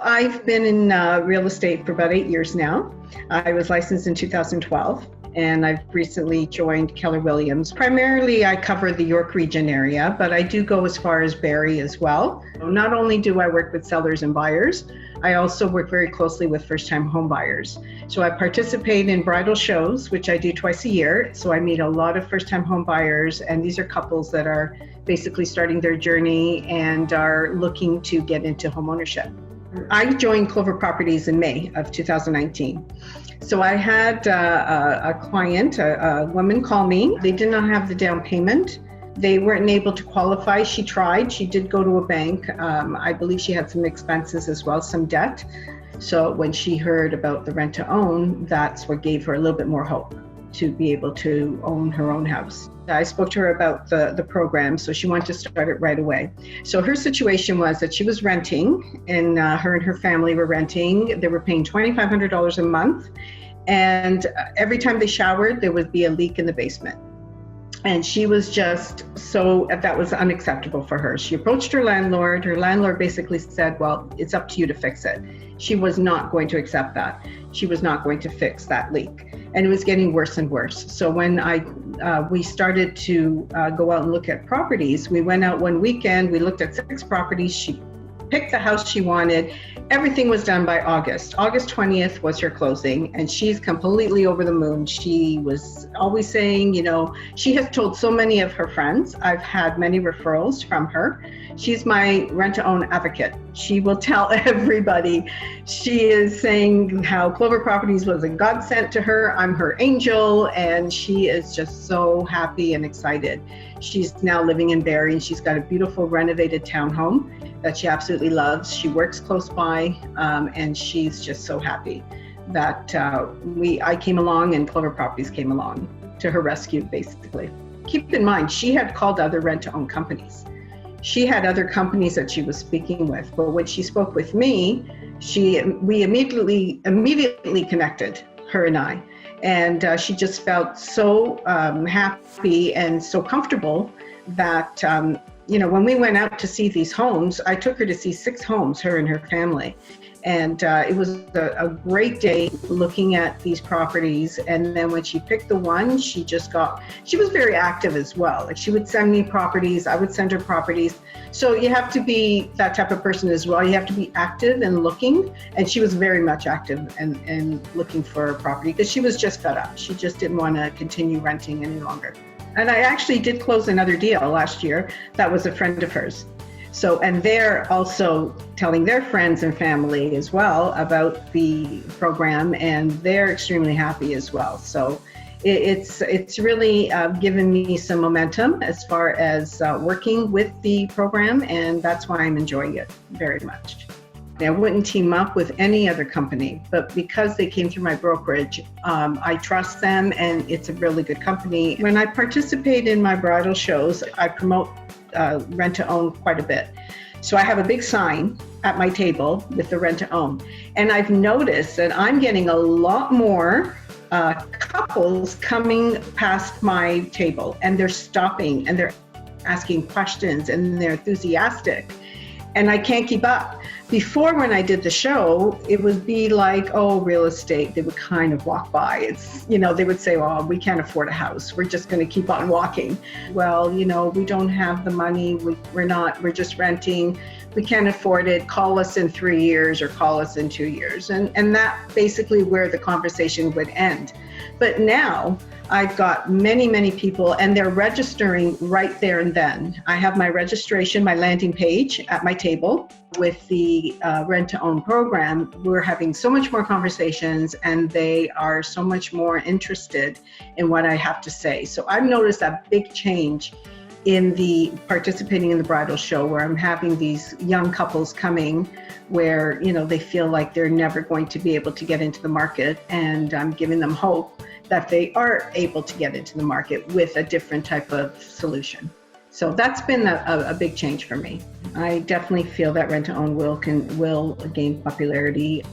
I've been in real estate for about 8 years now. I was licensed in 2012, and I've recently joined Keller Williams. Primarily, I cover the York region area, but I do go as far as Barrie as well. Not only do I work with sellers and buyers, I also work very closely with first-time home buyers. So I participate in bridal shows, which I do twice a year. So I meet a lot of first-time home buyers, and these are couples that are basically starting their journey and are looking to get into home ownership. I joined Clover Properties in May of 2019. So I had a client, a woman call me. They did not have the down payment. They weren't able to qualify. She tried. She did go to a bank. I believe she had some expenses as well, some debt. So when she heard about the rent to own, that's what gave her a little bit more hope to be able to own her own house. I spoke to her about the program, so she wanted to start it right away. So her situation was that she was renting, and her and her family were renting. They were paying $2,500 a month, and every time they showered, there would be a leak in the basement. And she was just that was unacceptable for her. She approached her landlord. Her landlord basically said, well, it's up to you to fix it. She was not going to accept that. She was not going to fix that leak. And it was getting worse and worse. So when we started to go out and look at properties, we went out one weekend, we looked at 6 properties. She picked the house she wanted. Everything was done by August. August 20th was her closing, and she's completely over the moon. She was always saying, she has told so many of her friends. I've had many referrals from her. She's my rent-to-own advocate. She will tell everybody. She is saying how Clover Properties was a godsend to her. I'm her angel, and she is just so happy and excited. She's now living in Barrie, and she's got a beautiful renovated townhome that she absolutely loves. She works close by, and she's just so happy that I came along and Clover Properties came along to her rescue, basically. Keep in mind, she had called other rent-to-own companies. She had other companies that she was speaking with, but when she spoke with me, we immediately connected, her and I. And she just felt so happy and so comfortable that, when we went out to see these homes, I took her to see 6 homes, her and her family. And it was a great day looking at these properties. And then when she picked the one, she was very active as well. Like, she would send me properties, I would send her properties. So you have to be that type of person as well. You have to be active and looking. And she was very much active and looking for a property because she was just fed up. She just didn't want to continue renting any longer. And I actually did close another deal last year. That was a friend of hers. So, and they're also telling their friends and family as well about the program, and they're extremely happy as well. So it's really given me some momentum as far as working with the program, and that's why I'm enjoying it very much. I wouldn't team up with any other company, but because they came through my brokerage, I trust them, and it's a really good company. When I participate in my bridal shows, I promote rent to own quite a bit. So I have a big sign at my table with the rent to own. And I've noticed that I'm getting a lot more couples coming past my table, and they're stopping and they're asking questions and they're enthusiastic. And I can't keep up. Before, when I did the show, it would be like, oh, real estate. They would kind of walk by. They would say, oh, we can't afford a house. We're just going to keep on walking. Well, we don't have the money. We're just renting. We can't afford it. Call us in 3 years or call us in 2 years. And that basically where the conversation would end. But now I've got many, many people, and they're registering right there and then. I have my registration, my landing page at my table with the rent-to-own program. We're having so much more conversations, and they are so much more interested in what I have to say. So I've noticed a big change in the participating in the bridal show, where I'm having these young couples coming where, they feel like they're never going to be able to get into the market, and I'm giving them hope that they are able to get into the market with a different type of solution. So that's been a big change for me. I definitely feel that rent-to-own will gain popularity.